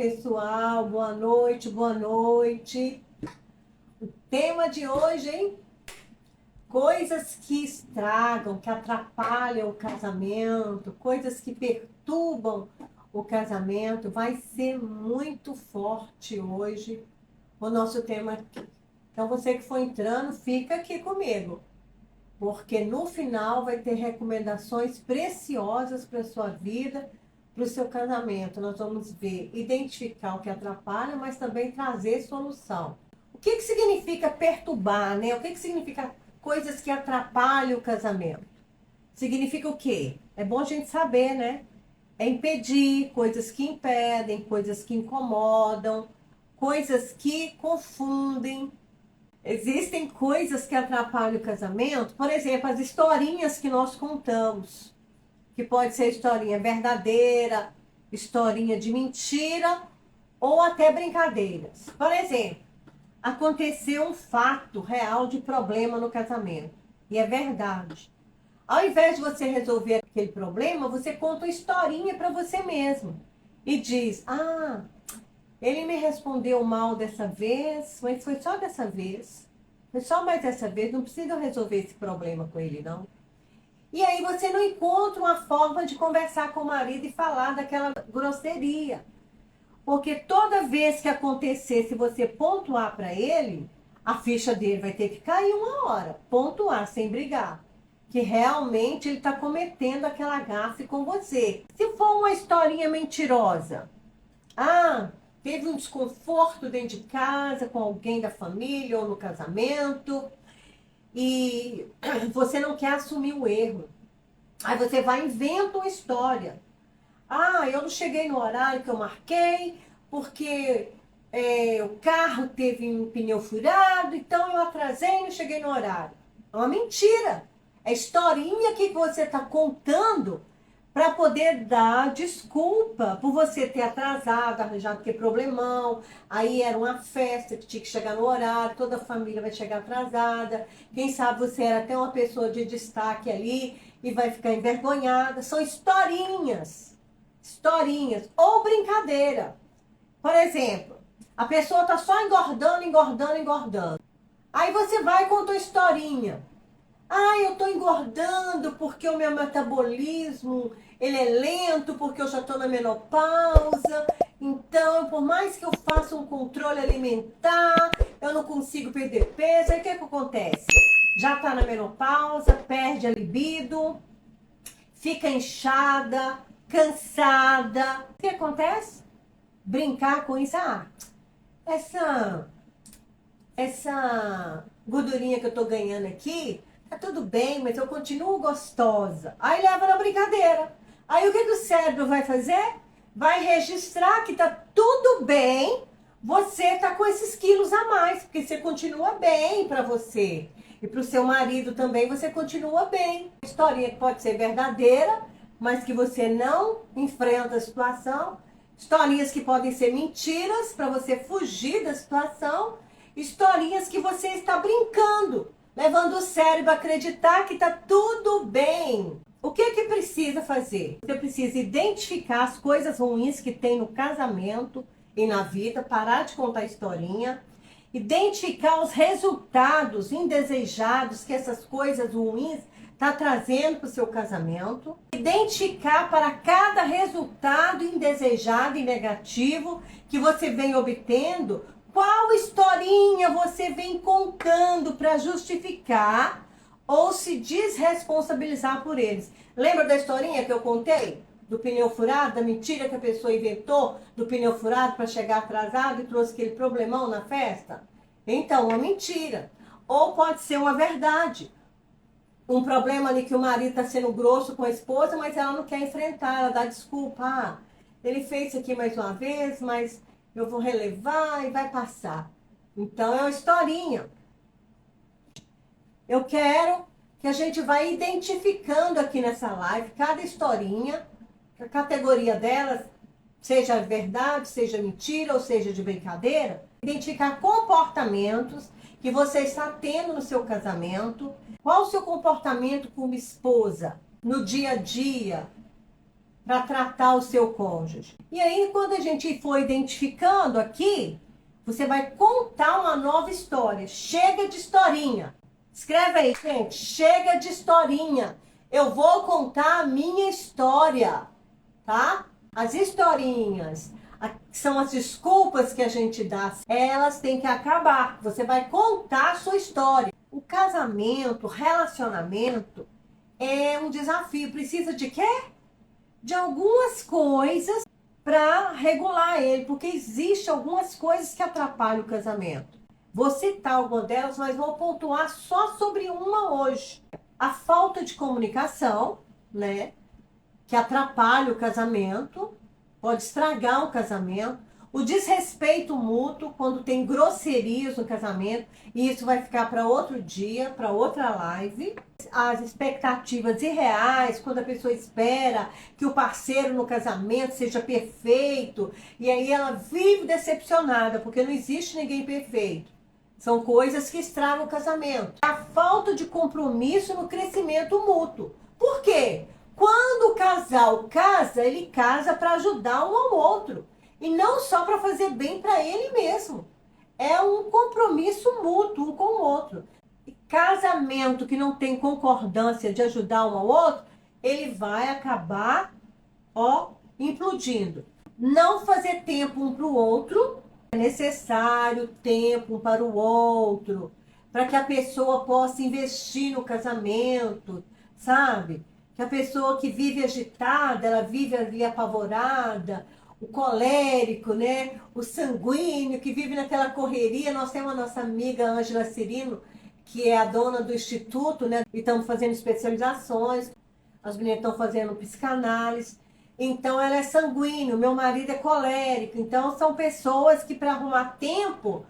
pessoal, boa noite, boa noite. O tema de hoje, hein? Coisas que estragam, que atrapalham o casamento, coisas que perturbam o casamento. Vai ser muito forte hoje o nosso tema aqui. Então, você que for entrando, fica aqui comigo, porque no final vai ter recomendações preciosas para a sua vida, para o seu casamento. Nós vamos ver, identificar o que atrapalha, mas também trazer solução. O que significa perturbar, né? O que significa coisas que atrapalham o casamento? Significa o quê? É bom a gente saber, né? É impedir, coisas que impedem, coisas que incomodam, coisas que confundem. Existem coisas que atrapalham o casamento, por exemplo, as historinhas que nós contamos, que pode ser historinha verdadeira, historinha de mentira ou até brincadeiras. Por exemplo, aconteceu um fato real de problema no casamento, e é verdade. Ao invés de você resolver aquele problema, você conta uma historinha para você mesmo e diz: ah, ele me respondeu mal dessa vez, mas foi só dessa vez. Foi só mais dessa vez, não precisa resolver esse problema com ele, não. E aí você não encontra uma forma de conversar com o marido e falar daquela grosseria. Porque toda vez que acontecer, se você pontuar para ele, a ficha dele vai ter que cair uma hora. Pontuar, sem brigar. Que realmente ele está cometendo aquela gafe com você. Se for uma historinha mentirosa, teve um desconforto dentro de casa com alguém da família ou no casamento e você não quer assumir o erro. Aí você vai e inventa uma história. Eu não cheguei no horário que eu marquei porque o carro teve um pneu furado, então eu atrasei e não cheguei no horário. É uma mentira. É historinha que você está contando para poder dar desculpa por você ter atrasado, arranjado que problemão. Aí era uma festa que tinha que chegar no horário, toda a família vai chegar atrasada. Quem sabe você era até uma pessoa de destaque ali e vai ficar envergonhada. São historinhas. Historinhas. Ou brincadeira. Por exemplo, a pessoa está só engordando. Aí você vai e conta uma historinha. Eu estou engordando porque o meu metabolismo ele é lento, porque eu já estou na menopausa. Então, por mais que eu faça um controle alimentar, eu não consigo perder peso. Aí o que acontece? Já está na menopausa, perde a libido, fica inchada, cansada. O que acontece? Brincar com isso. Essa gordurinha que eu estou ganhando aqui, tá tudo bem, mas eu continuo gostosa. Aí leva na brincadeira. Aí o que o cérebro vai fazer? Vai registrar que tá tudo bem, você tá com esses quilos a mais, porque você continua bem para você. E para o seu marido também você continua bem. Historinha que pode ser verdadeira, mas que você não enfrenta a situação. Historinhas que podem ser mentiras para você fugir da situação. Historinhas que você está brincando, levando o cérebro a acreditar que está tudo bem. O que precisa fazer? Você precisa identificar as coisas ruins que tem no casamento e na vida, parar de contar historinha, identificar os resultados indesejados que essas coisas ruins está trazendo para o seu casamento, identificar para cada resultado indesejado e negativo que você vem obtendo, qual historinha você vem contando para justificar ou se desresponsabilizar por eles. Lembra da historinha que eu contei? Do pneu furado, da mentira que a pessoa inventou do pneu furado para chegar atrasado e trouxe aquele problemão na festa? Então, uma mentira. Ou pode ser uma verdade. Um problema ali que o marido está sendo grosso com a esposa, mas ela não quer enfrentar, ela dá desculpa. Ele fez isso aqui mais uma vez, mas eu vou relevar e vai passar. Então é uma historinha. Eu quero que a gente vá identificando aqui nessa live cada historinha, a categoria delas, seja verdade, seja mentira ou seja de brincadeira, identificar comportamentos que você está tendo no seu casamento. Qual o seu comportamento como esposa no dia a dia? para tratar o seu cônjuge. E aí, quando a gente for identificando aqui, você vai contar uma nova história. Chega de historinha. Escreve aí, gente. Chega de historinha. Eu vou contar a minha história, tá? As historinhas, que são as desculpas que a gente dá, elas têm que acabar. Você vai contar a sua história. O casamento, o relacionamento é um desafio. Precisa de quê? De algumas coisas para regular ele, porque existe algumas coisas que atrapalham o casamento. Vou citar algumas delas, mas vou pontuar só sobre uma hoje. A falta de comunicação, né, que atrapalha o casamento, pode estragar o casamento. O desrespeito mútuo, quando tem grosserias no casamento, e isso vai ficar para outro dia, para outra live. As expectativas irreais, quando a pessoa espera que o parceiro no casamento seja perfeito, e aí ela vive decepcionada, porque não existe ninguém perfeito. São coisas que estragam o casamento. A falta de compromisso no crescimento mútuo. Por quê? Quando o casal casa, ele casa para ajudar um ao outro. E não só para fazer bem para ele mesmo. É um compromisso mútuo um com o outro. E casamento que não tem concordância de ajudar um ao outro, ele vai acabar, implodindo. Não fazer tempo um para o outro. É necessário tempo um para o outro. Para que a pessoa possa investir no casamento, sabe? Que a pessoa que vive agitada, ela vive ali apavorada, o colérico, né? O sanguíneo, que vive naquela correria. Nós temos a nossa amiga Ângela Cirino, que é a dona do instituto, né? E estamos fazendo especializações. As meninas estão fazendo psicanálise. Então, ela é sanguíneo, meu marido é colérico. Então, são pessoas que, para arrumar tempo,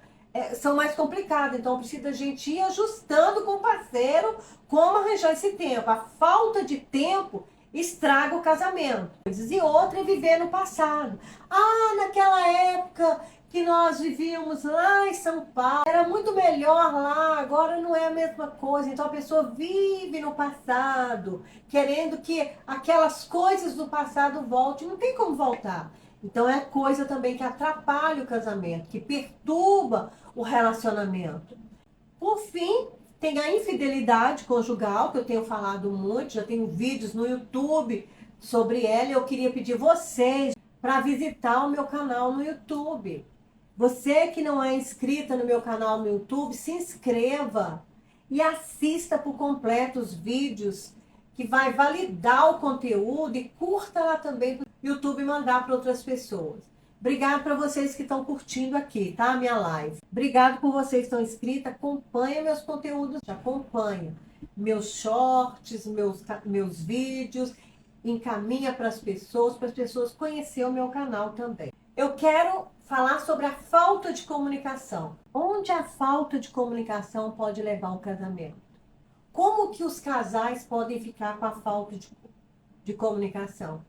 são mais complicadas. Então, precisa a gente ir ajustando com o parceiro como arranjar esse tempo. A falta de tempo estraga o casamento. E outra é viver no passado. Ah, naquela época que nós vivíamos lá em São Paulo, era muito melhor lá, agora não é a mesma coisa. Então a pessoa vive no passado, querendo que aquelas coisas do passado voltem. Não tem como voltar. Então é coisa também que atrapalha o casamento, que perturba o relacionamento. Por fim, tem a infidelidade conjugal, que eu tenho falado muito, já tenho vídeos no YouTube sobre ela. Eu queria pedir vocês para visitar o meu canal no YouTube. Você que não é inscrita no meu canal no YouTube, se inscreva e assista por completo os vídeos, que vai validar o conteúdo, e curta lá também para o YouTube mandar para outras pessoas. Obrigado para vocês que estão curtindo aqui, tá? A minha live. Obrigado por vocês que estão inscritos. Acompanha meus conteúdos, acompanha meus shorts, meus vídeos, encaminha para as pessoas conhecerem o meu canal também. Eu quero falar sobre a falta de comunicação. Onde a falta de comunicação pode levar ao casamento? Como que os casais podem ficar com a falta de comunicação?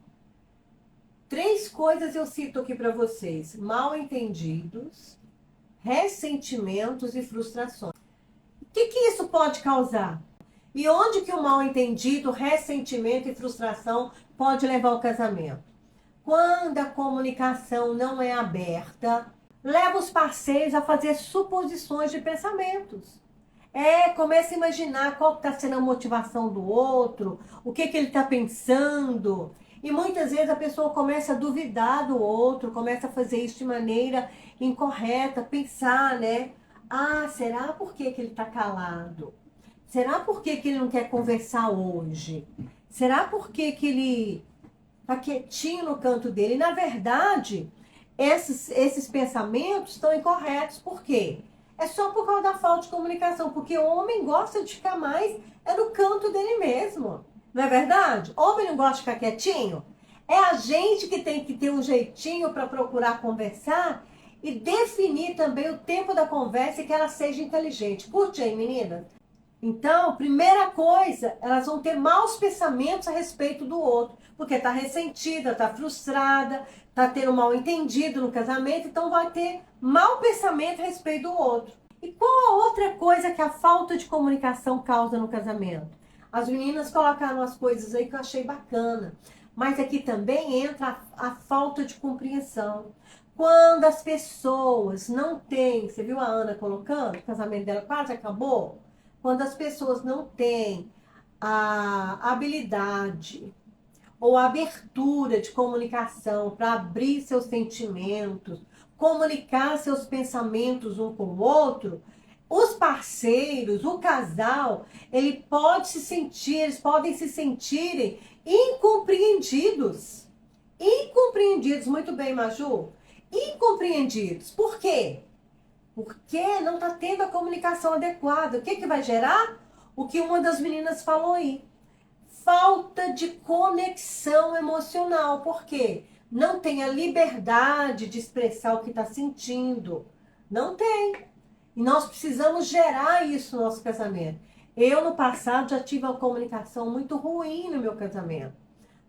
3 coisas eu cito aqui para vocês: mal-entendidos, ressentimentos e frustrações. O que isso pode causar? E onde que o mal-entendido, ressentimento e frustração pode levar ao casamento? Quando a comunicação não é aberta, leva os parceiros a fazer suposições de pensamentos. Começa a imaginar qual está sendo a motivação do outro, o que ele está pensando. E muitas vezes a pessoa começa a duvidar do outro, começa a fazer isso de maneira incorreta, pensar, né? Ah, será por que ele está calado? Será por que ele não quer conversar hoje? Será por que ele está quietinho no canto dele? E, na verdade, esses pensamentos estão incorretos. Por quê? É só por causa da falta de comunicação, porque o homem gosta de ficar mais no canto dele mesmo. Não é verdade? Homem não gosta de ficar quietinho? É a gente que tem que ter um jeitinho para procurar conversar e definir também o tempo da conversa e que ela seja inteligente. Curte aí, menina? Então, primeira coisa, elas vão ter maus pensamentos a respeito do outro, porque está ressentida, está frustrada, está tendo mal entendido no casamento, então vai ter mau pensamento a respeito do outro. E qual a outra coisa que a falta de comunicação causa no casamento? As meninas colocaram umas coisas aí que eu achei bacana. Mas aqui também entra a falta de compreensão. Quando as pessoas não têm, você viu a Ana colocando, o casamento dela quase acabou? Quando as pessoas não têm a habilidade ou a abertura de comunicação para abrir seus sentimentos, comunicar seus pensamentos um com o outro, os parceiros, o casal, ele pode se sentir, eles podem se sentirem incompreendidos. Incompreendidos, muito bem, Maju. Incompreendidos. Por quê? Porque não está tendo a comunicação adequada. O que que vai gerar? O que uma das meninas falou aí. Falta de conexão emocional. Por quê? Não tem a liberdade de expressar o que está sentindo. Não tem. E nós precisamos gerar isso no nosso casamento. Eu, no passado, já tive uma comunicação muito ruim no meu casamento.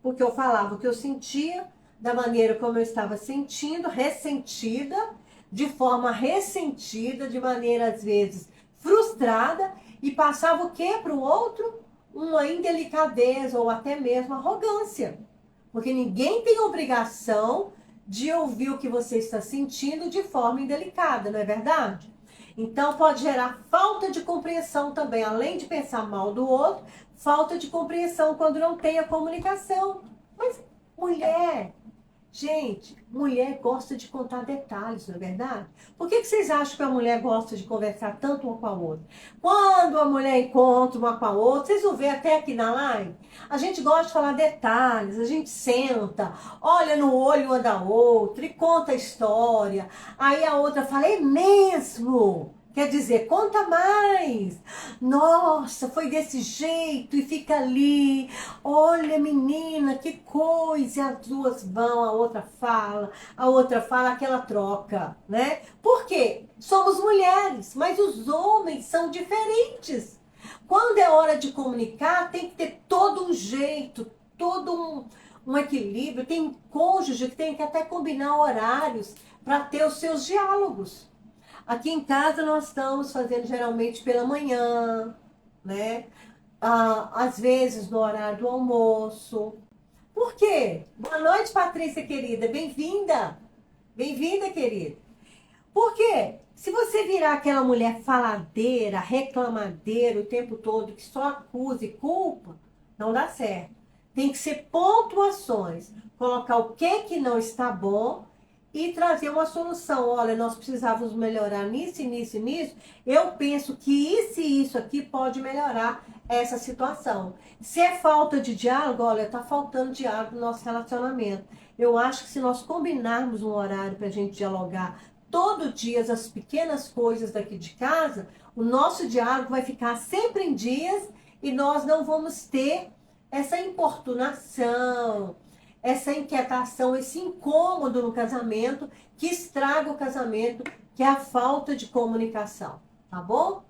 Porque eu falava o que eu sentia, da maneira como eu estava sentindo, ressentida, de forma ressentida, de maneira, às vezes, frustrada, e passava o quê para o outro? Uma indelicadeza ou até mesmo arrogância. Porque ninguém tem obrigação de ouvir o que você está sentindo de forma indelicada, não é verdade? Então pode gerar falta de compreensão também, além de pensar mal do outro, falta de compreensão quando não tem a comunicação. Mas mulher, gente, mulher gosta de contar detalhes, não é verdade? Por que vocês acham que a mulher gosta de conversar tanto uma com a outra? Quando a mulher encontra uma com a outra, vocês vão ver até aqui na live, a gente gosta de falar detalhes, a gente senta, olha no olho uma da outra e conta a história. Aí a outra fala, é mesmo? Quer dizer, conta mais. Nossa, foi desse jeito e fica ali. Olha, menina, que coisa. E as duas vão, a outra fala, aquela troca, né? Por quê? Somos mulheres, mas os homens são diferentes. Quando é hora de comunicar, tem que ter todo um jeito, um equilíbrio. Tem cônjuge que tem que até combinar horários para ter os seus diálogos. Aqui em casa nós estamos fazendo geralmente pela manhã, né? Às vezes no horário do almoço. Por quê? Boa noite, Patrícia querida. Bem-vinda. Bem-vinda, querida. Por quê? Se você virar aquela mulher faladeira, reclamadeira o tempo todo, que só acusa e culpa, não dá certo. Tem que ser pontuações. Colocar o que não está bom e trazer uma solução. Olha, nós precisávamos melhorar nisso, nisso e nisso. Eu penso que isso e isso aqui pode melhorar essa situação. Se é falta de diálogo, olha, está faltando diálogo no nosso relacionamento. Eu acho que se nós combinarmos um horário para a gente dialogar todo dia as pequenas coisas daqui de casa, o nosso diálogo vai ficar sempre em dias e nós não vamos ter essa importunação, essa inquietação, esse incômodo no casamento que estraga o casamento, que é a falta de comunicação, tá bom?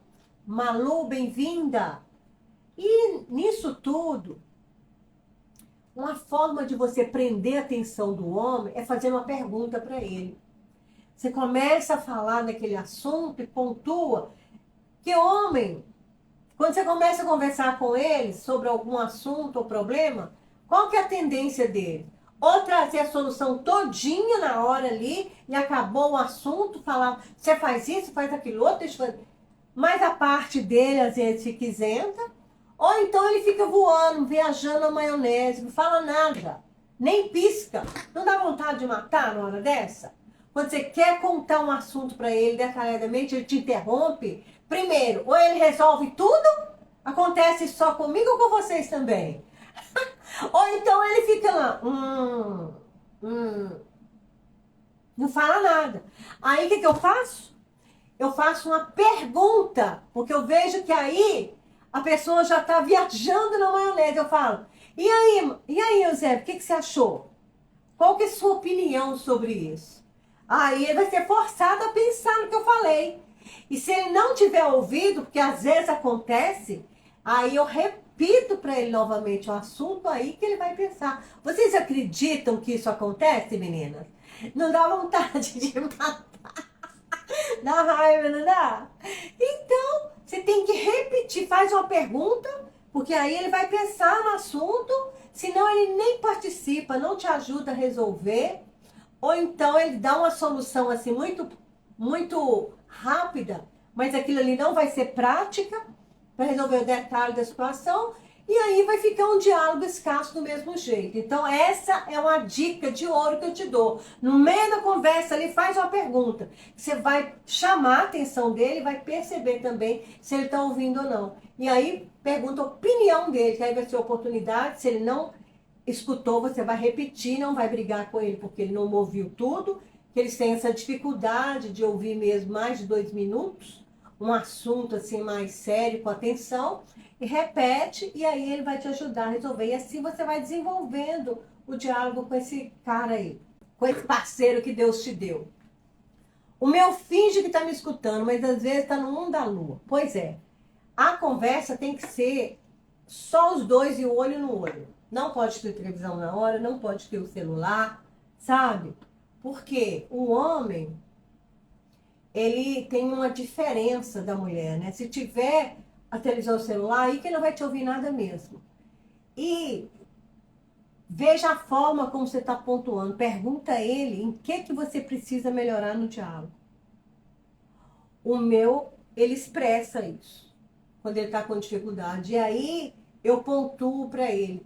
Malu, bem-vinda! E nisso tudo, uma forma de você prender a atenção do homem é fazer uma pergunta para ele. Você começa a falar daquele assunto e pontua que homem, quando você começa a conversar com ele sobre algum assunto ou problema, qual que é a tendência dele? Ou trazer a solução todinha na hora ali e acabou o assunto, falar, você faz isso, faz aquilo outro, deixa eu fazer. Mas a parte dele, às vezes, fica isenta. Ou então ele fica voando, viajando na maionese, não fala nada, nem pisca. Não dá vontade de matar na hora dessa? Quando você quer contar um assunto para ele detalhadamente, ele te interrompe. Primeiro, ou ele resolve tudo, acontece só comigo ou com vocês também? Ou então ele fica lá, não fala nada. Aí o que eu faço? Eu faço uma pergunta, porque eu vejo que aí a pessoa já está viajando na maionese. Eu falo, e aí, Eusébio, o que você achou? Qual que é a sua opinião sobre isso? Aí ele vai ser forçado a pensar no que eu falei. E se ele não tiver ouvido, porque às vezes acontece, aí eu repito para ele novamente o assunto, aí que ele vai pensar. Vocês acreditam que isso acontece, meninas? Não dá vontade de matar. Dá raiva, não dá? Então, você tem que repetir, faz uma pergunta, Porque aí ele vai pensar no assunto, senão ele nem participa, não te ajuda a resolver. Ou então ele dá uma solução assim muito rápida, mas aquilo ali não vai ser prática para resolver o detalhe da situação. E aí vai ficar um diálogo escasso do mesmo jeito. Então essa é uma dica de ouro que eu te dou. No meio da conversa ele faz uma pergunta. Você vai chamar a atenção dele, vai perceber também se ele está ouvindo ou não. E aí pergunta a opinião dele, que aí vai ser oportunidade. Se ele não escutou, você vai repetir, não vai brigar com ele porque ele não ouviu tudo. Que eles têm essa dificuldade de ouvir mesmo mais de 2 minutos. Um assunto assim mais sério, com atenção. E repete, e aí ele vai te ajudar a resolver. E assim você vai desenvolvendo o diálogo com esse cara aí, com esse parceiro que Deus te deu. O meu finge que está me escutando, mas às vezes está no mundo da lua. Pois é, a conversa tem que ser só os dois e o olho no olho. Não pode ter televisão na hora, não pode ter o celular, sabe? Porque o homem, ele tem uma diferença da mulher, né? Se tiver a televisão celular, aí que ele não vai te ouvir nada mesmo. E veja a forma como você está pontuando. Pergunta a ele em que você precisa melhorar no diálogo. O meu, ele expressa isso, quando ele está com dificuldade. E aí eu pontuo para ele.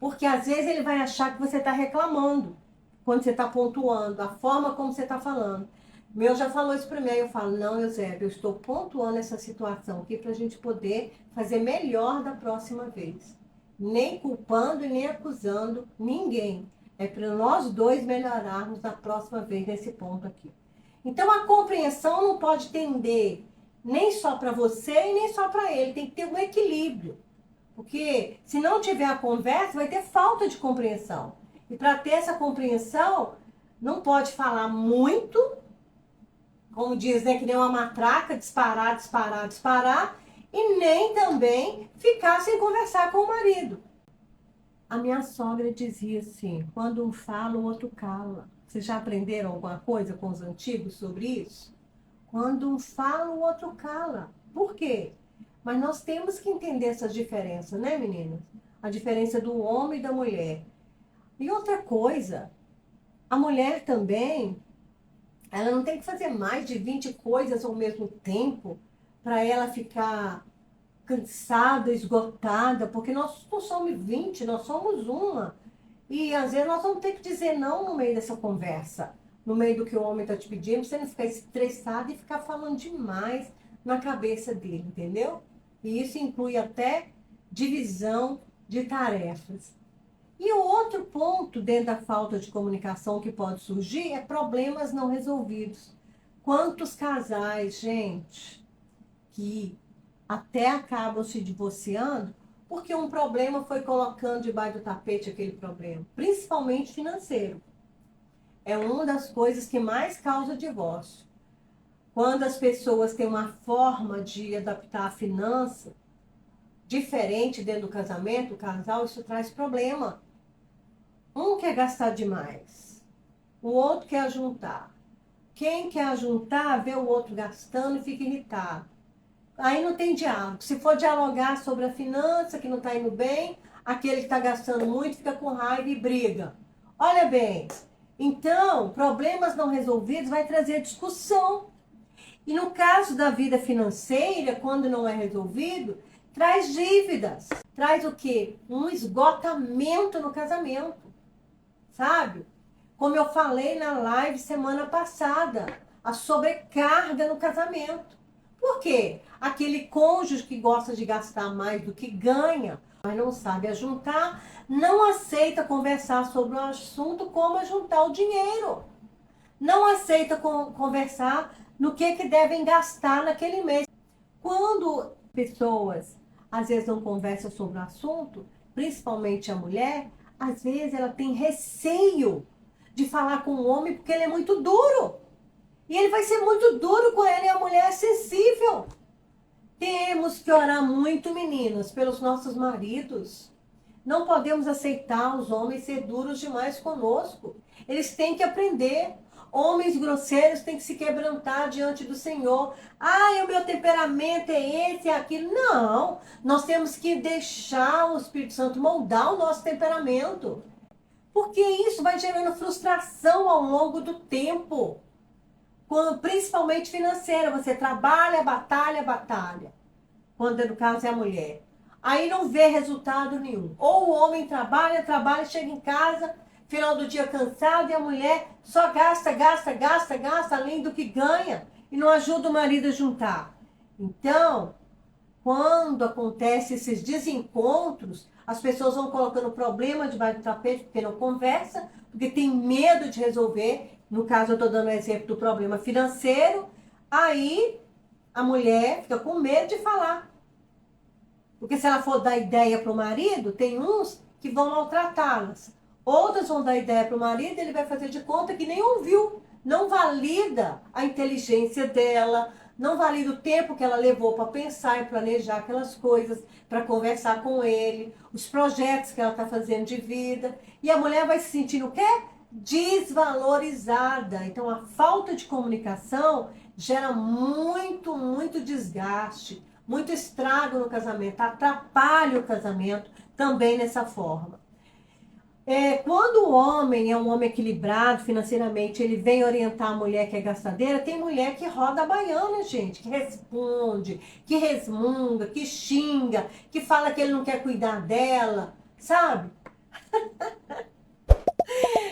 Porque às vezes ele vai achar que você está reclamando, quando você está pontuando, a forma como você está falando. O meu já falou isso para mim, aí eu falo, não, Eusébio, eu estou pontuando essa situação aqui para a gente poder fazer melhor da próxima vez. Nem culpando e nem acusando ninguém. É para nós dois melhorarmos da próxima vez nesse ponto aqui. Então a compreensão não pode tender nem só para você e nem só para ele. Tem que ter um equilíbrio. Porque se não tiver a conversa, vai ter falta de compreensão. E para ter essa compreensão, não pode falar muito, como diz, né, que nem uma matraca, disparar, disparar, disparar, e nem também ficar sem conversar com o marido. A minha sogra dizia assim, quando um fala, o outro cala. Vocês já aprenderam alguma coisa com os antigos sobre isso? Quando um fala, o outro cala. Por quê? Mas nós temos que entender essas diferenças, né, meninas? A diferença do homem e da mulher. E outra coisa, a mulher também, ela não tem que fazer mais de 20 coisas ao mesmo tempo para ela ficar cansada, esgotada, porque nós não somos 20, nós somos uma. E às vezes nós vamos ter que dizer não no meio dessa conversa, no meio do que o homem está te pedindo, você não ficar estressado e ficar falando demais na cabeça dele, entendeu? E isso inclui até divisão de tarefas. E o outro ponto dentro da falta de comunicação que pode surgir é problemas não resolvidos. Quantos casais, gente, que até acabam se divorciando porque um problema foi colocando debaixo do tapete aquele problema, principalmente financeiro. É uma das coisas que mais causa divórcio. Quando as pessoas têm uma forma de adaptar a finança diferente dentro do casamento, o casal, isso traz problema. Um quer gastar demais, o outro quer ajuntar. Quem quer ajuntar, vê o outro gastando e fica irritado. Aí não tem diálogo. Se for dialogar sobre a finança, que não está indo bem, aquele que está gastando muito fica com raiva e briga. Olha bem, então, problemas não resolvidos vai trazer discussão. E no caso da vida financeira, quando não é resolvido, traz dívidas. Traz o quê? Um esgotamento no casamento. Sabe? Como eu falei na live semana passada, a sobrecarga no casamento. Por quê? Aquele cônjuge que gosta de gastar mais do que ganha, mas não sabe ajuntar, não aceita conversar sobre o assunto como ajuntar o dinheiro. Não aceita conversar no que devem gastar naquele mês. Quando pessoas, às vezes, não conversam sobre o assunto, principalmente a mulher, às vezes ela tem receio de falar com o homem porque ele é muito duro. E ele vai ser muito duro com ela e a mulher é sensível. Temos que orar muito, meninas, pelos nossos maridos. Não podemos aceitar os homens ser duros demais conosco. Eles têm que aprender. Homens grosseiros têm que se quebrantar diante do Senhor. Ah, o meu temperamento é esse, é aquilo. Não, nós temos que deixar o Espírito Santo moldar o nosso temperamento. Porque isso vai gerando frustração ao longo do tempo. Principalmente financeira. Você trabalha, batalha, batalha. Quando no caso é a mulher. Aí não vê resultado nenhum. Ou o homem trabalha, trabalha, chega em casa, final do dia cansado, e a mulher só gasta, gasta, gasta, gasta, além do que ganha, e não ajuda o marido a juntar. Então, quando acontecem esses desencontros, as pessoas vão colocando problema debaixo do tapete, porque não conversa, porque tem medo de resolver. No caso, eu estou dando o exemplo do problema financeiro. Aí, a mulher fica com medo de falar. Porque se ela for dar ideia para o marido, tem uns que vão maltratá-las. Outras vão dar ideia para o marido e ele vai fazer de conta que nem ouviu. Não valida a inteligência dela, não valida o tempo que ela levou para pensar e planejar aquelas coisas, para conversar com ele, os projetos que ela está fazendo de vida. E a mulher vai se sentindo o quê? Desvalorizada. Então a falta de comunicação gera muito, muito desgaste, muito estrago no casamento, atrapalha o casamento também nessa forma. Quando o homem é um homem equilibrado financeiramente, ele vem orientar a mulher que é gastadeira, tem mulher que roda a baiana, gente, que responde, que resmunga, que xinga, que fala que ele não quer cuidar dela, sabe?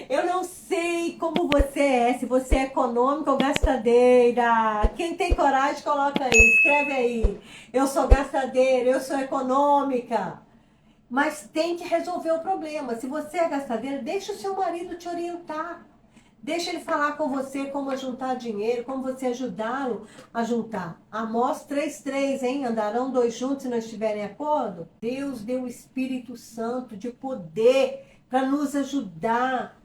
Eu não sei como você é, se você é econômica ou gastadeira. Quem tem coragem, coloca aí, escreve aí. Eu sou gastadeira, eu sou econômica. Mas tem que resolver o problema. Se você é gastadeira, deixa o seu marido te orientar. Deixa ele falar com você como juntar dinheiro, como você ajudá-lo a juntar. Amós 3:3, hein? Andarão dois juntos se não estiverem em acordo? Deus deu o Espírito Santo de poder para nos ajudar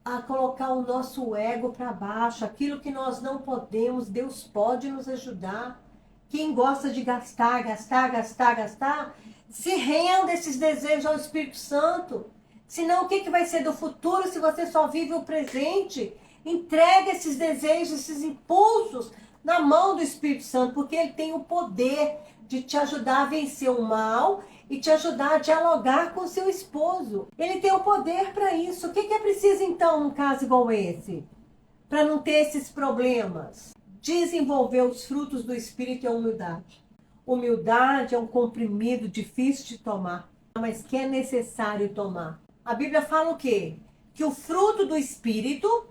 a colocar o nosso ego para baixo. Aquilo que nós não podemos, Deus pode nos ajudar. Quem gosta de gastar, gastar, gastar, gastar, se renda esses desejos ao Espírito Santo. Senão, o que vai ser do futuro se você só vive o presente? Entrega esses desejos, esses impulsos na mão do Espírito Santo, porque ele tem o poder de te ajudar a vencer o mal e te ajudar a dialogar com seu esposo. Ele tem o poder para isso. O que é preciso, então, num caso igual esse? Para não ter esses problemas? Desenvolver os frutos do Espírito e a humildade. Humildade é um comprimido difícil de tomar, mas que é necessário tomar. A Bíblia fala o quê? Que o fruto do Espírito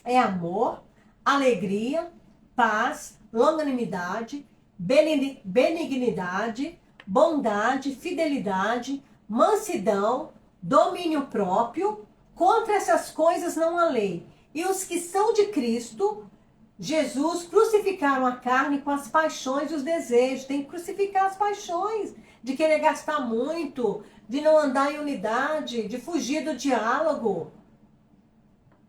é amor, alegria, paz, longanimidade, benignidade, bondade, fidelidade, mansidão, domínio próprio. Contra essas coisas não há lei. E os que são de Cristo Jesus crucificaram a carne com as paixões e os desejos. Tem que crucificar as paixões de querer gastar muito, de não andar em unidade, de fugir do diálogo.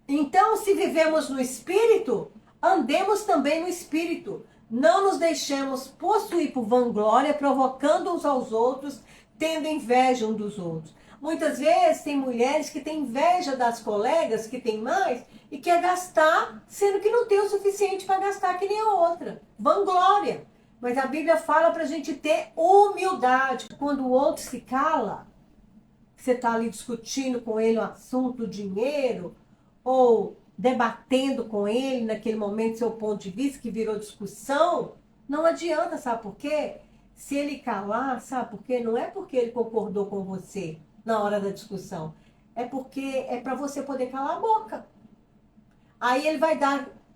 Então, se vivemos no Espírito, andemos também no Espírito. Não nos deixemos possuir por vanglória, provocando uns aos outros, tendo inveja uns dos outros. Muitas vezes tem mulheres que têm inveja das colegas que têm mais e quer gastar, sendo que não tem o suficiente para gastar que nem a outra. Vanglória. Mas a Bíblia fala para a gente ter humildade. Quando o outro se cala, você está ali discutindo com ele o assunto do dinheiro, ou debatendo com ele naquele momento seu ponto de vista, que virou discussão, não adianta, sabe por quê? Se ele calar, sabe por quê? Não é porque ele concordou com você na hora da discussão. É porque é para você poder calar a boca. Aí ele vai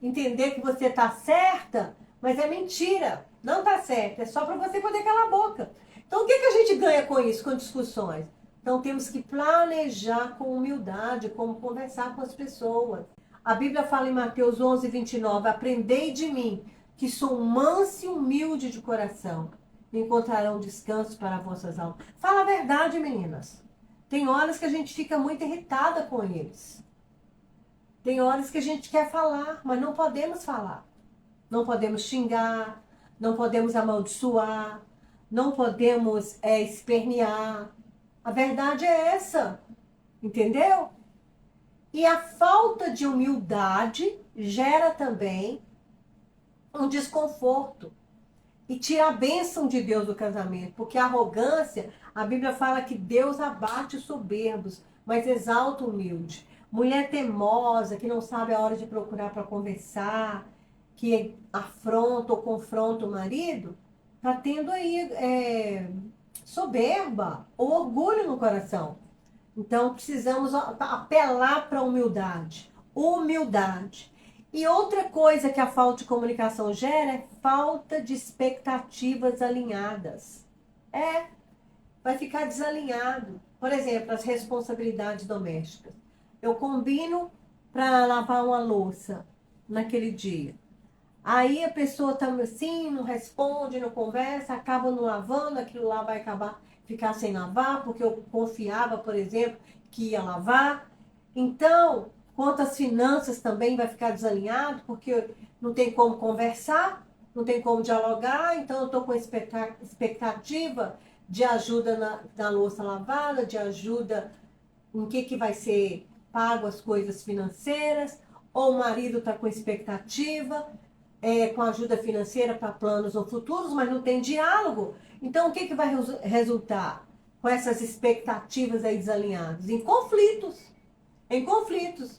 entender que você está certa, mas é mentira. Não está certa. É só para você poder calar a boca. Então o que a gente ganha com isso, com discussões? Então temos que planejar com humildade como conversar com as pessoas. A Bíblia fala em Mateus 11:29, aprendei de mim, que sou manso e humilde de coração. Encontrarão descanso para vossas almas. Fala a verdade, meninas. Tem horas que a gente fica muito irritada com eles. Tem horas que a gente quer falar, mas não podemos falar. Não podemos xingar, não podemos amaldiçoar, não podemos espernear. A verdade é essa, entendeu? E a falta de humildade gera também um desconforto e tira a bênção de Deus do casamento, porque a arrogância, a Bíblia fala que Deus abate os soberbos, mas exalta o humilde. Mulher teimosa, que não sabe a hora de procurar para conversar, que afronta ou confronta o marido, está tendo aí soberba ou orgulho no coração. Então precisamos apelar para a humildade. Humildade. E outra coisa que a falta de comunicação gera é falta de expectativas alinhadas. Vai ficar desalinhado. Por exemplo, as responsabilidades domésticas. Eu combino para lavar uma louça naquele dia. Aí a pessoa tá assim, não responde, não conversa, acaba não lavando, aquilo lá vai ficar sem lavar, porque eu confiava, por exemplo, que ia lavar. Então, quanto às finanças também vai ficar desalinhado, porque não tem como conversar, não tem como dialogar, então eu estou com expectativa de ajuda na louça lavada, de ajuda em que vai ser pago as coisas financeiras, ou o marido está com expectativa, com ajuda financeira para planos ou futuros, mas não tem diálogo. Então, o que vai resultar com essas expectativas aí desalinhadas? Em conflitos. Em conflitos.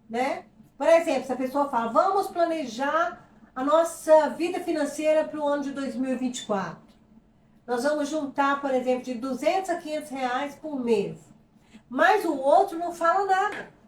Né? Por exemplo, se a pessoa fala, vamos planejar a nossa vida financeira para o ano de 2024. Nós vamos juntar, por exemplo, de 200 a 500 reais por mês. Mas o outro não fala nada.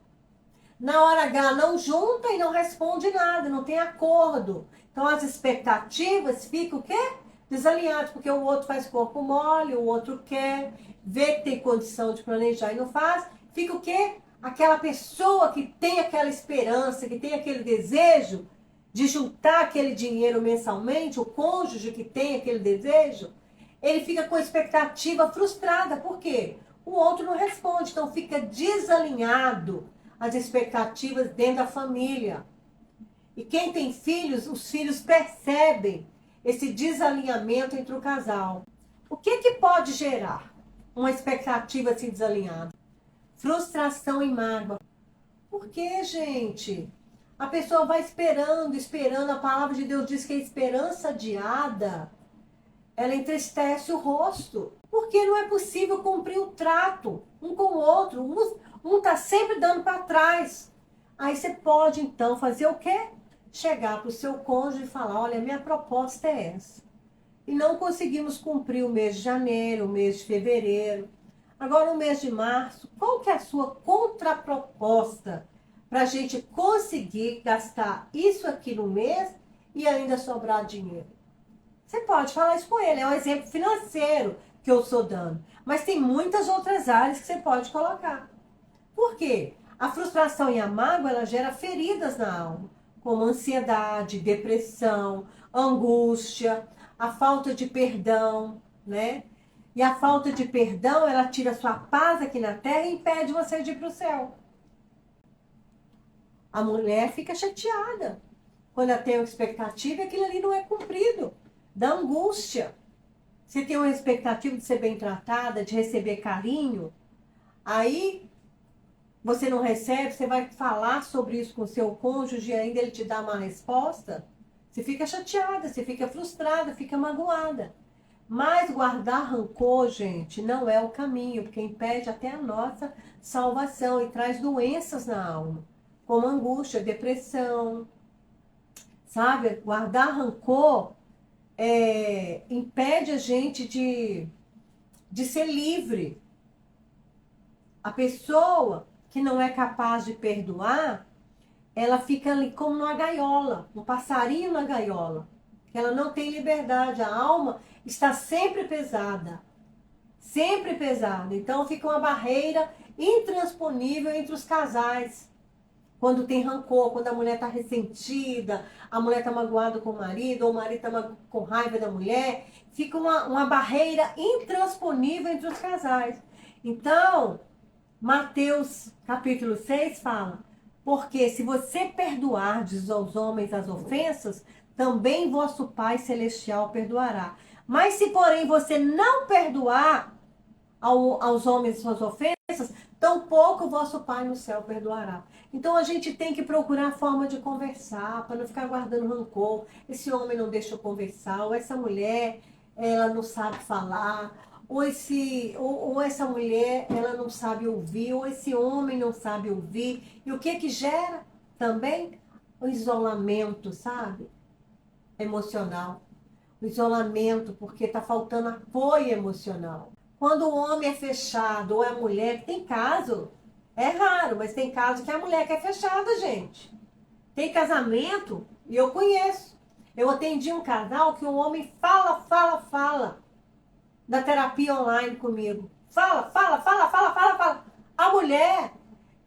Na hora H não junta e não responde nada, não tem acordo. Então as expectativas ficam o quê? Desalinhadas, porque o outro faz corpo mole, o outro quer, vê que tem condição de planejar e não faz. Fica o quê? Aquela pessoa que tem aquela esperança, que tem aquele desejo de juntar aquele dinheiro mensalmente, o cônjuge que tem aquele desejo, ele fica com a expectativa frustrada. Por quê? O outro não responde, então fica desalinhado as expectativas dentro da família. E quem tem filhos, os filhos percebem esse desalinhamento entre o casal. O que pode gerar uma expectativa assim desalinhada? Frustração e mágoa. Por quê, gente? A pessoa vai esperando, esperando. A palavra de Deus diz que a esperança adiada, ela entristece o rosto. Porque não é possível cumprir o trato um com o outro. Um tá sempre dando para trás. Aí você pode, então, fazer o quê? Chegar para o seu cônjuge e falar, olha, minha proposta é essa. E não conseguimos cumprir o mês de janeiro, o mês de fevereiro. Agora, o mês de março, qual que é a sua contraproposta para a gente conseguir gastar isso aqui no mês e ainda sobrar dinheiro? Você pode falar isso com ele, é um exemplo financeiro que eu estou dando. Mas tem muitas outras áreas que você pode colocar. Por quê? A frustração e a mágoa, ela gera feridas na alma, como ansiedade, depressão, angústia, a falta de perdão, né? E a falta de perdão, ela tira sua paz aqui na terra e impede você de ir para o céu. A mulher fica chateada quando ela tem uma expectativa e aquilo ali não é cumprido. Dá angústia. Você tem uma expectativa de ser bem tratada, de receber carinho, aí você não recebe, você vai falar sobre isso com o seu cônjuge e ainda ele te dá uma resposta, você fica chateada, você fica frustrada, fica magoada. Mas guardar rancor, gente, não é o caminho, porque impede até a nossa salvação e traz doenças na alma, como angústia, depressão, sabe? Guardar rancor impede a gente de ser livre. A pessoa que não é capaz de perdoar, ela fica ali como numa gaiola, um passarinho na gaiola. Ela não tem liberdade, a alma está sempre pesada. Sempre pesada. Então fica uma barreira intransponível entre os casais. Quando tem rancor, quando a mulher está ressentida, a mulher está magoada com o marido, ou o marido está com raiva da mulher, fica uma barreira intransponível entre os casais. Então, Mateus capítulo 6 fala, porque se você perdoardes aos homens as ofensas, também vosso Pai Celestial perdoará. Mas se, porém, você não perdoar aos homens suas ofensas, tampouco o vosso Pai no céu perdoará. Então a gente tem que procurar forma de conversar, para não ficar guardando rancor. Esse homem não deixa eu conversar, ou essa mulher, ela não sabe falar, ou essa mulher, ela não sabe ouvir, ou esse homem não sabe ouvir. E o que que gera também? O isolamento, sabe? Emocional. O isolamento, porque está faltando apoio emocional. Quando o homem é fechado, ou é a mulher, tem caso, é raro, mas tem caso que é a mulher que é fechada, gente. Tem casamento, e eu conheço. Eu atendi um casal que o homem fala da terapia online comigo. Fala. A mulher,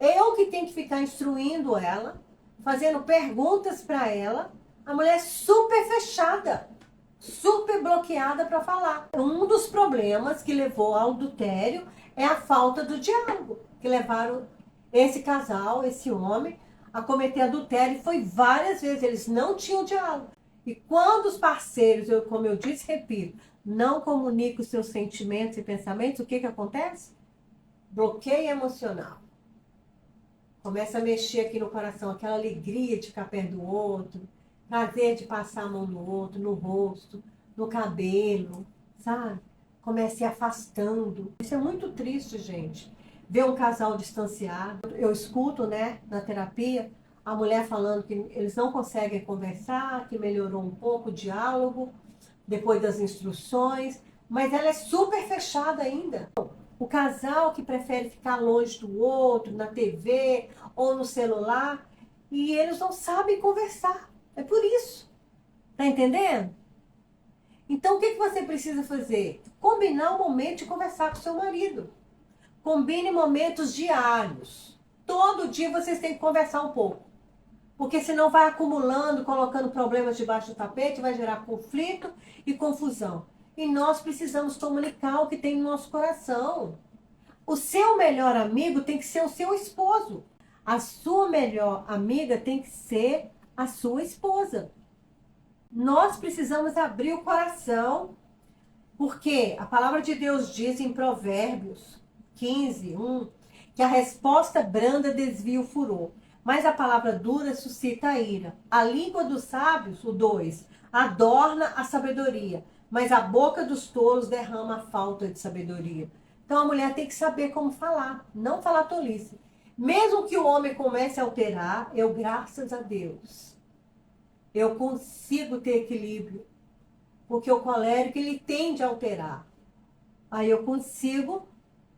eu que tenho que ficar instruindo ela, fazendo perguntas para ela. A mulher é super fechada, super bloqueada para falar. Um dos problemas que levou ao adultério é a falta do diálogo, que levaram esse casal, esse homem, a cometer adultério. Foi várias vezes, eles não tinham diálogo. E quando os parceiros, como eu disse, repito, não comunicam os seus sentimentos e pensamentos, o que que acontece? Bloqueio emocional. Começa a mexer aqui no coração, aquela alegria de ficar perto do outro, prazer de passar a mão no outro, no rosto, no cabelo, sabe? Começa a ir afastando. Isso é muito triste, gente. Ver um casal distanciado. Eu escuto, né, na terapia, a mulher falando que eles não conseguem conversar, que melhorou um pouco o diálogo depois das instruções, mas ela é super fechada ainda. O casal que prefere ficar longe do outro, na TV ou no celular, e eles não sabem conversar. É por isso. Tá entendendo? Então, o que que você precisa fazer? Combinar um momento de conversar com seu marido. Combine momentos diários. Todo dia vocês têm que conversar um pouco. Porque senão vai acumulando, colocando problemas debaixo do tapete, vai gerar conflito e confusão. E nós precisamos comunicar o que tem no nosso coração. O seu melhor amigo tem que ser o seu esposo. A sua melhor amiga tem que ser a sua esposa. Nós precisamos abrir o coração, porque a palavra de Deus diz em Provérbios 15:1, que a resposta branda desvia o furor, mas a palavra dura suscita a ira. A língua dos sábios, o 2, adorna a sabedoria, mas a boca dos tolos derrama a falta de sabedoria. Então a mulher tem que saber como falar, não falar tolice. Mesmo que o homem comece a alterar, eu, graças a Deus, eu consigo ter equilíbrio, porque o colérico ele tende a alterar. Aí eu consigo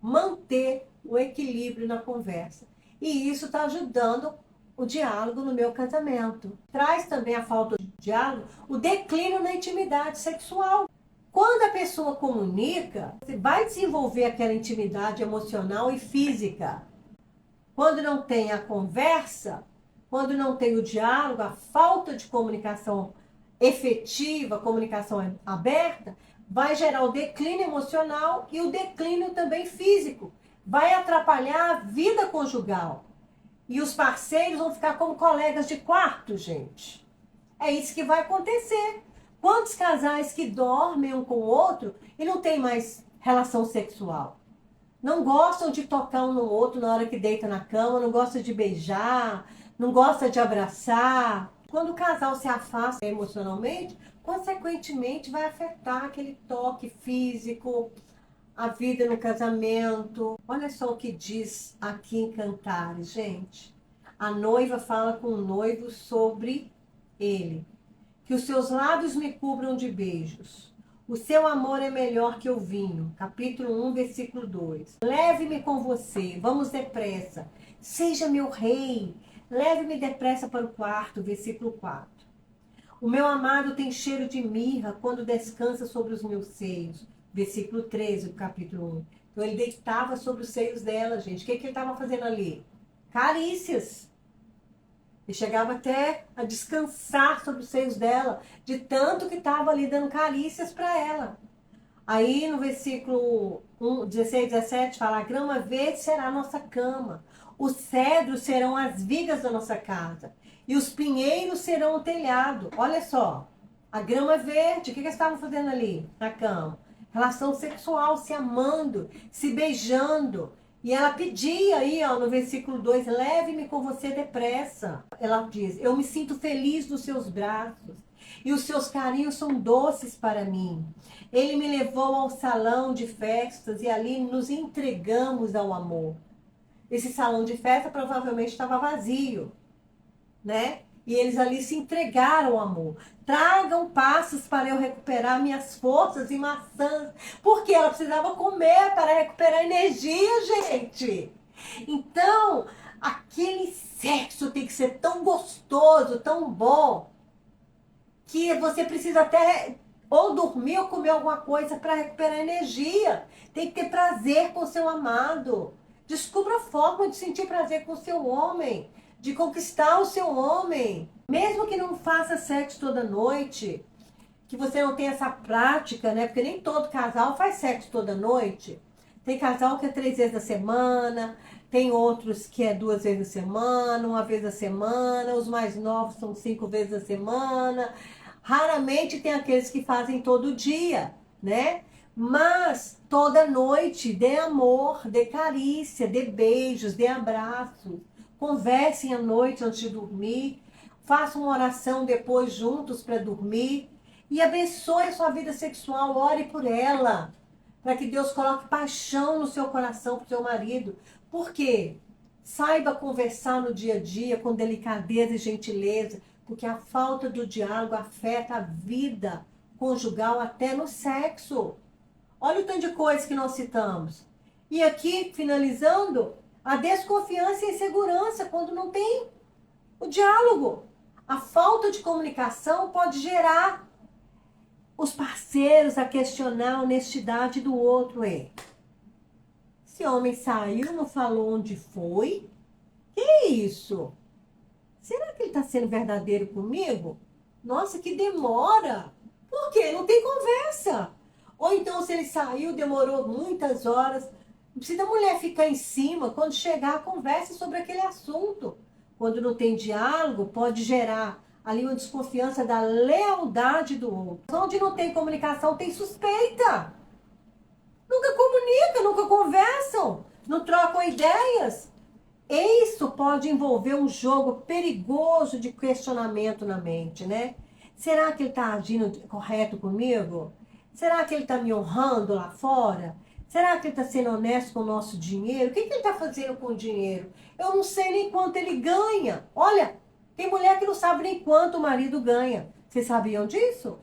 manter o equilíbrio na conversa. E isso está ajudando o diálogo no meu casamento. Traz também a falta de diálogo, o declínio na intimidade sexual. Quando a pessoa comunica, você vai desenvolver aquela intimidade emocional e física. Quando não tem a conversa, quando não tem o diálogo, a falta de comunicação efetiva, comunicação aberta, vai gerar o declínio emocional e o declínio também físico. Vai atrapalhar a vida conjugal. E os parceiros vão ficar como colegas de quarto, gente. É isso que vai acontecer. Quantos casais que dormem um com o outro e não tem mais relação sexual? Não gostam de tocar um no outro na hora que deita na cama, não gostam de beijar, não gosta de abraçar. Quando o casal se afasta emocionalmente, consequentemente vai afetar aquele toque físico, a vida no casamento. Olha só o que diz aqui em Cantares, gente. A noiva fala com o noivo sobre ele. Que os seus lábios me cubram de beijos. O seu amor é melhor que o vinho. Capítulo 1, versículo 2. Leve-me com você, vamos depressa. Seja meu rei. Leve-me depressa para o quarto, versículo 4. O meu amado tem cheiro de mirra quando descansa sobre os meus seios. Versículo 13 do capítulo 1. Então ele deitava sobre os seios dela, gente. O que ele estava fazendo ali? Carícias. Ele chegava até a descansar sobre os seios dela, de tanto que estava ali dando carícias para ela. Aí no versículo 16, 17, fala: a grama verde será a nossa cama, os cedros serão as vigas da nossa casa, e os pinheiros serão o telhado. Olha só, a grama verde, o que eles estavam fazendo ali na cama? Relação sexual, se amando, se beijando. E ela pedia aí, ó, no versículo 2, leve-me com você depressa. Ela diz, eu me sinto feliz nos seus braços e os seus carinhos são doces para mim. Ele me levou ao salão de festas e ali nos entregamos ao amor. Esse salão de festa provavelmente estava vazio, né? E eles ali se entregaram ao amor. Tragam passos para eu recuperar minhas forças e maçãs. Porque ela precisava comer para recuperar energia, gente. Então, aquele sexo tem que ser tão gostoso, tão bom, que você precisa até ou dormir ou comer alguma coisa para recuperar energia. Tem que ter prazer com o seu amado. Descubra a forma de sentir prazer com o seu homem, de conquistar o seu homem. Mesmo que não faça sexo toda noite, que você não tenha essa prática, né? Porque nem todo casal faz sexo toda noite. Tem casal que é 3 vezes na semana, tem outros que é 2 vezes na semana, 1 vez na semana, os mais novos são 5 vezes na semana. Raramente tem aqueles que fazem todo dia, né? Mas toda noite dê amor, dê carícia, dê beijos, dê abraços. Conversem à noite antes de dormir. Façam uma oração depois juntos para dormir. E abençoe a sua vida sexual. Ore por ela. Para que Deus coloque paixão no seu coração para o seu marido. Por quê? Saiba conversar no dia a dia com delicadeza e gentileza. Porque a falta do diálogo afeta a vida conjugal até no sexo. Olha o tanto de coisas que nós citamos. E aqui, finalizando, a desconfiança e a insegurança quando não tem o diálogo. A falta de comunicação pode gerar os parceiros a questionar a honestidade do outro. Esse homem saiu, não falou onde foi. Que isso? Será que ele está sendo verdadeiro comigo? Nossa, que demora. Por quê? Não tem conversa. Ou então, se ele saiu, demorou muitas horas. Não precisa a mulher ficar em cima. Quando chegar, conversa sobre aquele assunto. Quando não tem diálogo, pode gerar ali uma desconfiança da lealdade do outro. Onde não tem comunicação, tem suspeita. Nunca comunicam, nunca conversam, não trocam ideias. Isso pode envolver um jogo perigoso de questionamento na mente, né? Será que ele está agindo correto comigo? Será que ele está me honrando lá fora? Será que ele está sendo honesto com o nosso dinheiro? O que ele está fazendo com o dinheiro? Eu não sei nem quanto ele ganha. Olha, tem mulher que não sabe nem quanto o marido ganha. Vocês sabiam disso?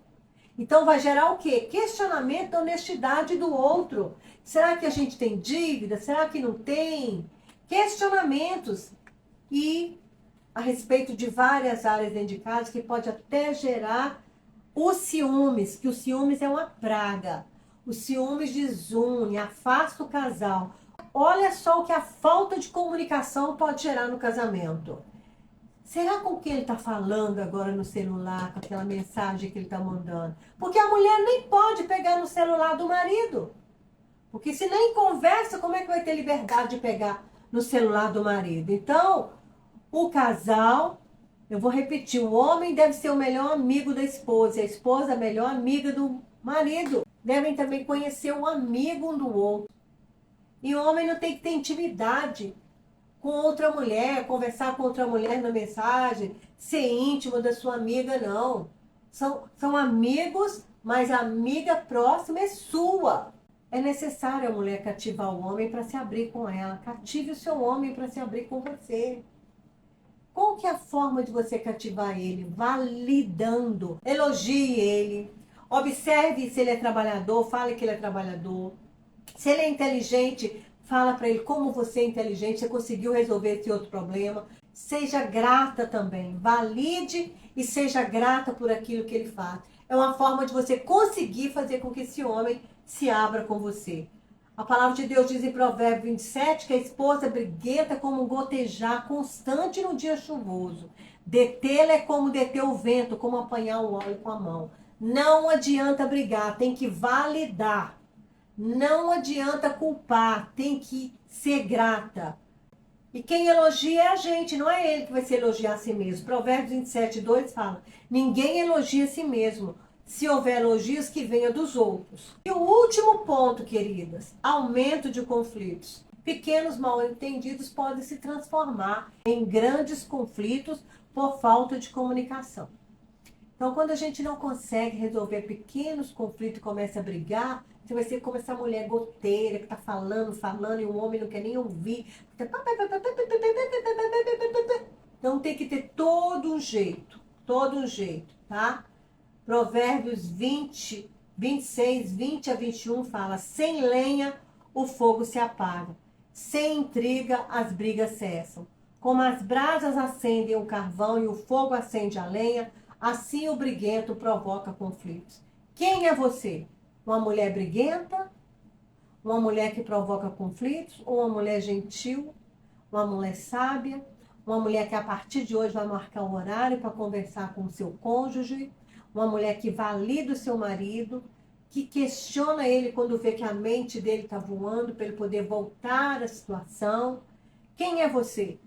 Então vai gerar o quê? Questionamento da honestidade do outro. Será que a gente tem dívida? Será que não tem? Questionamentos. E a respeito de várias áreas dentro de casa que pode até gerar os ciúmes, que o ciúmes é uma praga. O ciúmes desune, afasta o casal. Olha só o que a falta de comunicação pode gerar no casamento. Será com quem ele está falando agora no celular, com aquela mensagem que ele está mandando? Porque a mulher nem pode pegar no celular do marido. Porque se nem conversa, como é que vai ter liberdade de pegar no celular do marido? Então, o casal, eu vou repetir, o homem deve ser o melhor amigo da esposa, e a esposa a melhor amiga do marido. Devem também conhecer o amigo um do outro. E o homem não tem que ter intimidade com outra mulher, conversar com outra mulher na mensagem, ser íntimo da sua amiga, não. São amigos, mas a amiga próxima é sua. É necessário a mulher cativar o homem para se abrir com ela. Cative o seu homem para se abrir com você. Qual que é a forma de você cativar ele? Validando. Elogie ele. Observe se ele é trabalhador, fale que ele é trabalhador. Se ele é inteligente, fala para ele como você é inteligente, você conseguiu resolver esse outro problema. Seja grata também. Valide e seja grata por aquilo que ele faz. É uma forma de você conseguir fazer com que esse homem se abra com você. A palavra de Deus diz em Provérbios 27 que a esposa é briguenta como um gotejar constante no dia chuvoso. Detê-la é como deter o vento, como apanhar o óleo com a mão. Não adianta brigar, tem que validar. Não adianta culpar, tem que ser grata. E quem elogia é a gente, não é ele que vai se elogiar a si mesmo. Provérbios 27, 2 fala, ninguém elogia a si mesmo. Se houver elogios, que venha dos outros. E o último ponto, queridas, aumento de conflitos. Pequenos mal-entendidos podem se transformar em grandes conflitos por falta de comunicação. Então, quando a gente não consegue resolver pequenos conflitos e começa a brigar, você vai ser como essa mulher goteira que tá falando e o homem não quer nem ouvir. Então tem que ter todo um jeito, tá? Provérbios 20, 26, 20 a 21 fala: sem lenha o fogo se apaga, sem intriga as brigas cessam. Como as brasas acendem o carvão e o fogo acende a lenha, assim o briguento provoca conflitos. Quem é você? Uma mulher briguenta? Uma mulher que provoca conflitos? Ou uma mulher gentil? Uma mulher sábia? Uma mulher que a partir de hoje vai marcar um horário para conversar com o seu cônjuge? Uma mulher que valida o seu marido? Que questiona ele quando vê que a mente dele está voando para ele poder voltar à situação? Quem é você?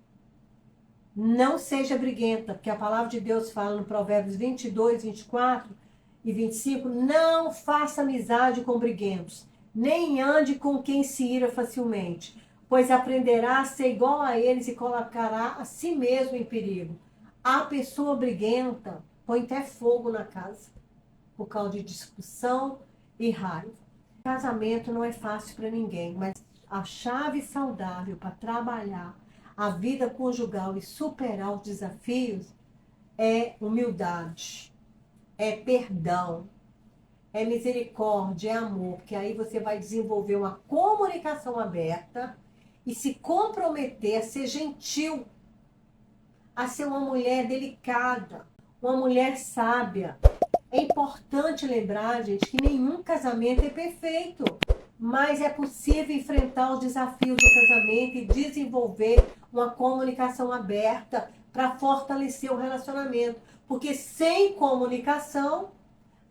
Não seja briguenta, porque a palavra de Deus fala no Provérbios 22, 24 e 25, não faça amizade com briguentos, nem ande com quem se ira facilmente, pois aprenderá a ser igual a eles e colocará a si mesmo em perigo. A pessoa briguenta põe até fogo na casa, por causa de discussão e raiva. Casamento não é fácil para ninguém, mas a chave saudável para trabalhar a vida conjugal e superar os desafios é humildade, é perdão, é misericórdia, é amor, porque aí você vai desenvolver uma comunicação aberta e se comprometer a ser gentil, a ser uma mulher delicada, uma mulher sábia. É importante lembrar, gente, que nenhum casamento é perfeito, mas é possível enfrentar os desafios do casamento e desenvolver uma comunicação aberta para fortalecer o relacionamento. Porque sem comunicação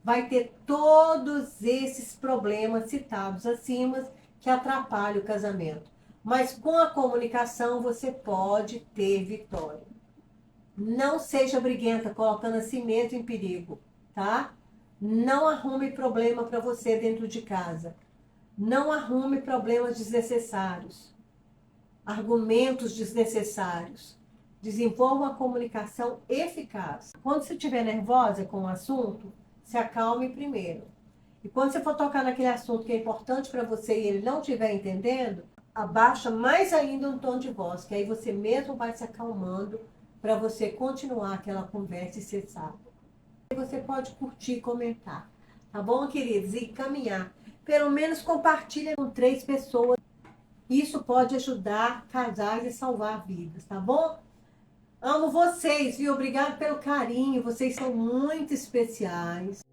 vai ter todos esses problemas citados acima que atrapalham o casamento. Mas com a comunicação você pode ter vitória. Não seja briguenta, colocando a si mesmo em perigo, tá? Não arrume problema para você dentro de casa. Não arrume problemas desnecessários, argumentos desnecessários. Desenvolva uma comunicação eficaz. Quando você estiver nervosa com o assunto, se acalme primeiro. E quando você for tocar naquele assunto que é importante para você e ele não estiver entendendo, abaixa mais ainda um tom de voz, que aí você mesmo vai se acalmando para você continuar aquela conversa e ser sábio. Você pode curtir e comentar, tá bom, queridos? E caminhar. Pelo menos compartilha com 3 pessoas. Isso pode ajudar casais e salvar vidas, tá bom? Amo vocês, viu? Obrigado pelo carinho. Vocês são muito especiais.